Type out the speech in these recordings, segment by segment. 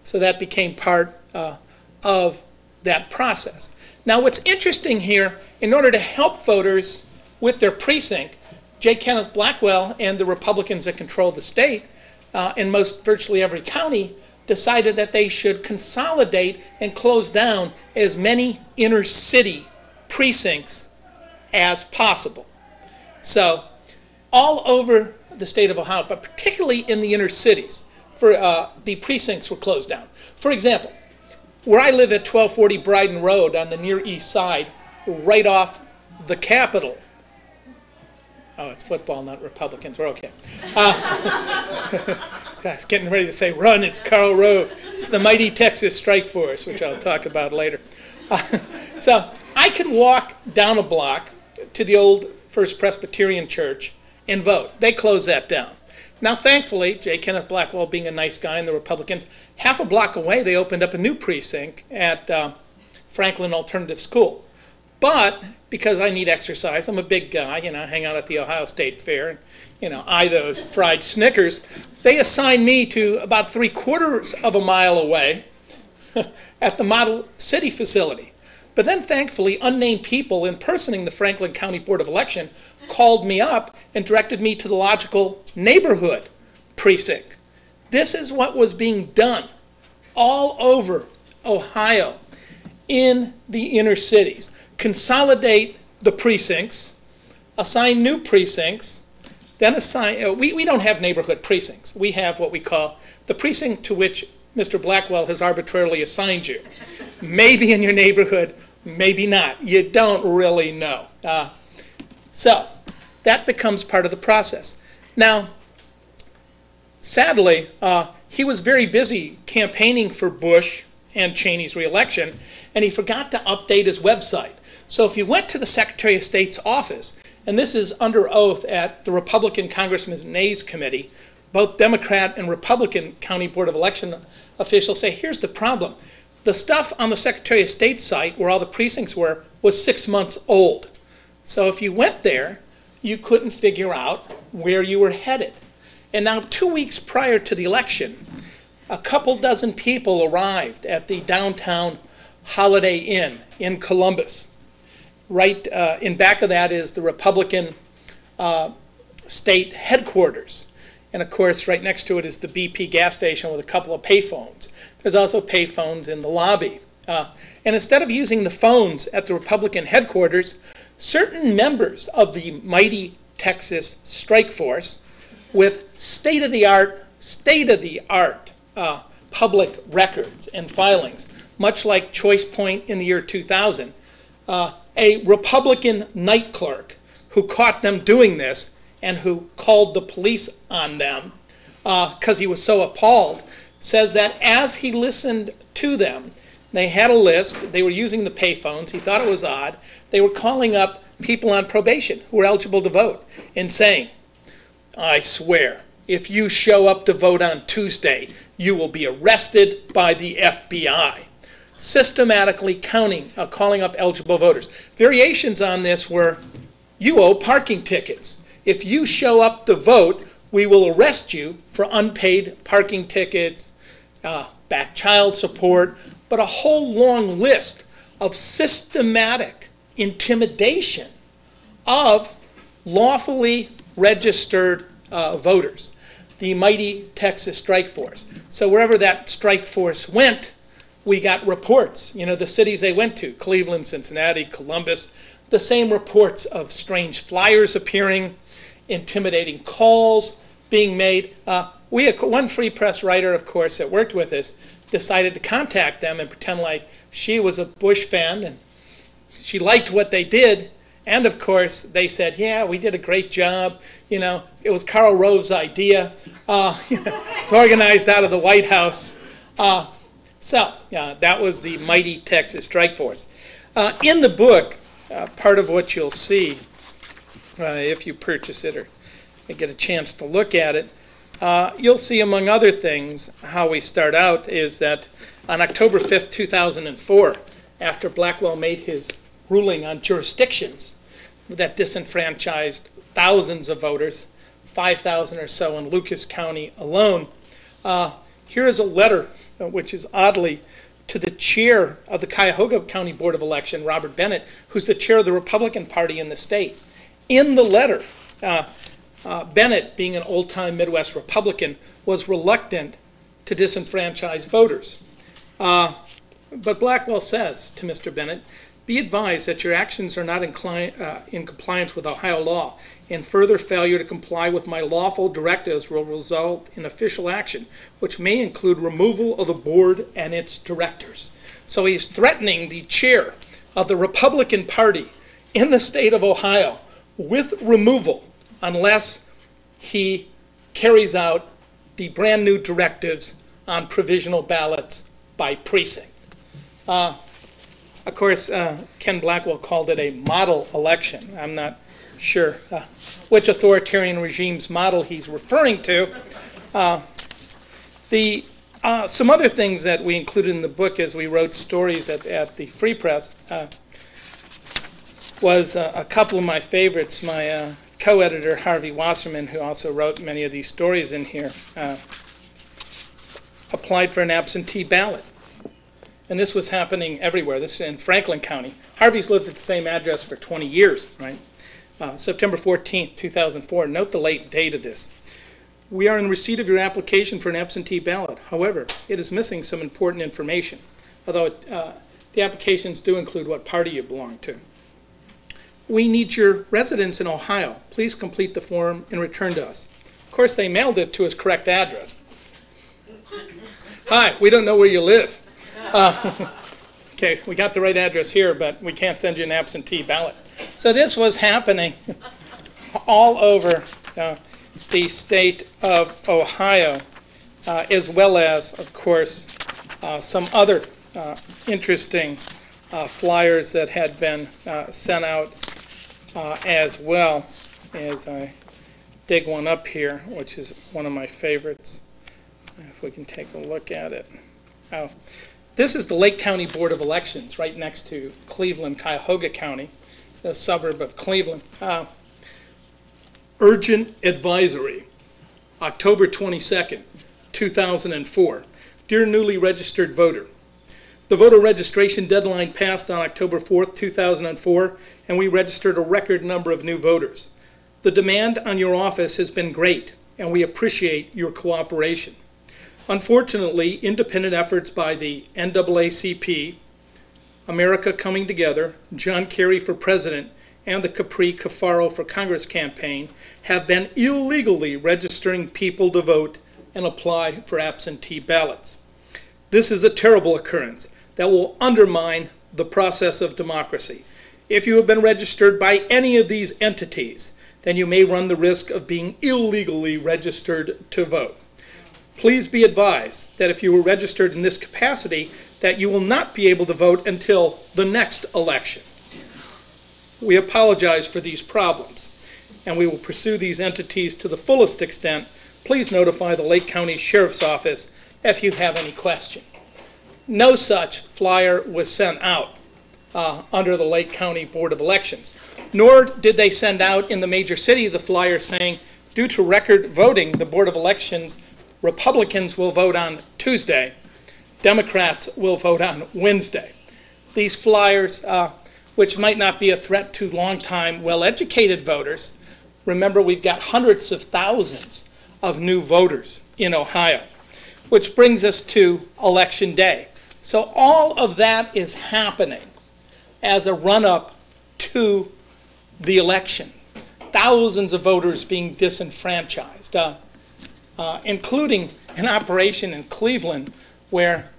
So that became part of that process. Now what's interesting here, in order to help voters with their precinct, J. Kenneth Blackwell and the Republicans that control the state in virtually every county decided that they should consolidate and close down as many inner city precincts as possible. So all over the state of Ohio, but particularly in the inner cities, the precincts were closed down. For example, where I live at 1240 Bryden Road on the near east side, right off the Capitol. Oh, it's football, not Republicans. We're okay. This guy's getting ready to say, run, it's Karl Rove. It's the mighty Texas Strike Force, which I'll talk about later. So I could walk down a block to the old First Presbyterian Church and vote. They closed that down. Now, thankfully, J. Kenneth Blackwell being a nice guy and the Republicans, half a block away, they opened up a new precinct at Franklin Alternative School. But because I need exercise, I'm a big guy, hang out at the Ohio State Fair, and, eye those fried Snickers. They assigned me to about 3/4 of a mile away at the Model City facility. But then, thankfully, unnamed people impersonating the Franklin County Board of Election called me up and directed me to the logical neighborhood precinct. This is what was being done all over Ohio in the inner cities. Consolidate the precincts, assign new precincts, then assign, we don't have neighborhood precincts. We have what we call the precinct to which Mr. Blackwell has arbitrarily assigned you. Maybe in your neighborhood, maybe not. You don't really know. So that becomes part of the process. Now, sadly, he was very busy campaigning for Bush and Cheney's reelection, and he forgot to update his website. So if you went to the Secretary of State's office, and this is under oath at the Republican Congressman Nay's committee, both Democrat and Republican County Board of Election officials say, here's the problem. The stuff on the Secretary of State's site, where all the precincts were, was 6 months old. So if you went there, you couldn't figure out where you were headed. And now 2 weeks prior to the election, a couple dozen people arrived at the downtown Holiday Inn in Columbus. Right in back of that is the Republican state headquarters. And of course, right next to it is the BP gas station with a couple of payphones. There's also payphones in the lobby. And instead of using the phones at the Republican headquarters, certain members of the mighty Texas Strike Force with state-of-the-art public records and filings, much like Choice Point in the year 2000, a Republican night clerk who caught them doing this and who called the police on them because he was so appalled, says that as he listened to them, they had a list, they were using the payphones, he thought it was odd, they were calling up people on probation who were eligible to vote and saying, I swear, if you show up to vote on Tuesday, you will be arrested by the FBI. Systematically calling up eligible voters. Variations on this were, you owe parking tickets. If you show up to vote, we will arrest you for unpaid parking tickets, back child support, but a whole long list of systematic intimidation of lawfully registered voters, the mighty Texas Strike Force. So wherever that strike force went, we got reports. The cities they went to, Cleveland, Cincinnati, Columbus, the same reports of strange flyers appearing, intimidating calls being made. One Free Press writer, of course, that worked with us, decided to contact them and pretend like she was a Bush fan and she liked what they did. And of course, they said, yeah, we did a great job. It was Karl Rove's idea. It's organized out of the White House. So that was the mighty Texas Strike Force. In the book, part of what you'll see, if you purchase it or get a chance to look at it, you'll see, among other things, how we start out is that on October 5th, 2004, after Blackwell made his ruling on jurisdictions that disenfranchised thousands of voters, 5,000 or so in Lucas County alone, here is a letter which is oddly to the chair of the Cuyahoga County Board of Election, Robert Bennett, who's the chair of the Republican Party in the state. In the letter, Bennett, being an old-time Midwest Republican, was reluctant to disenfranchise voters. But Blackwell says to Mr. Bennett, be advised that your actions are not in compliance with Ohio law, and further failure to comply with my lawful directives will result in official action, which may include removal of the board and its directors. So he's threatening the chair of the Republican Party in the state of Ohio with removal unless he carries out the brand new directives on provisional ballots by precinct. Of course, Ken Blackwell called it a model election. I'm not sure which authoritarian regime's model he's referring to. Some other things that we included in the book as we wrote stories at the Free Press was a couple of my favorites. My co-editor, Harvey Wasserman, who also wrote many of these stories in here, applied for an absentee ballot. And this was happening everywhere. This is in Franklin County. Harvey's lived at the same address for 20 years, right? September 14th, 2004. Note the late date of this. We are in receipt of your application for an absentee ballot. However, it is missing some important information, although the applications do include what party you belong to. We need your residence in Ohio. Please complete the form and return to us. Of course, they mailed it to his correct address. Hi, we don't know where you live. Okay, we got the right address here, but we can't send you an absentee ballot. So this was happening all over the state of Ohio, as well as, of course, some other interesting flyers that had been sent out as well. As I dig one up here, which is one of my favorites, if we can take a look at it. Oh. This is the Lake County Board of Elections, right next to Cleveland, Cuyahoga County, the suburb of Cleveland. Urgent advisory, October 22nd, 2004. Dear newly registered voter, the voter registration deadline passed on October 4th, 2004, and we registered a record number of new voters. The demand on your office has been great, and we appreciate your cooperation. Unfortunately, independent efforts by the NAACP, America Coming Together, John Kerry for President, and the Capri Cafaro for Congress campaign have been illegally registering people to vote and apply for absentee ballots. This is a terrible occurrence that will undermine the process of democracy. If you have been registered by any of these entities, then you may run the risk of being illegally registered to vote. Please be advised that if you were registered in this capacity, that you will not be able to vote until the next election. We apologize for these problems, and we will pursue these entities to the fullest extent. Please notify the Lake County Sheriff's Office if you have any question. No such flyer was sent out under the Lake County Board of Elections, nor did they send out in the major city the flyer saying, due to record voting, the Board of Elections Republicans will vote on Tuesday, Democrats will vote on Wednesday. These flyers, which might not be a threat to long-time, well-educated voters, remember we've got hundreds of thousands of new voters in Ohio, which brings us to Election Day. So all of that is happening as a run-up to the election. Thousands of voters being disenfranchised. Including an operation in Cleveland where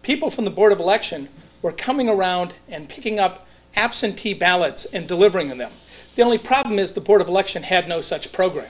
people from the Board of Election were coming around and picking up absentee ballots and delivering them. The only problem is the Board of Election had no such program.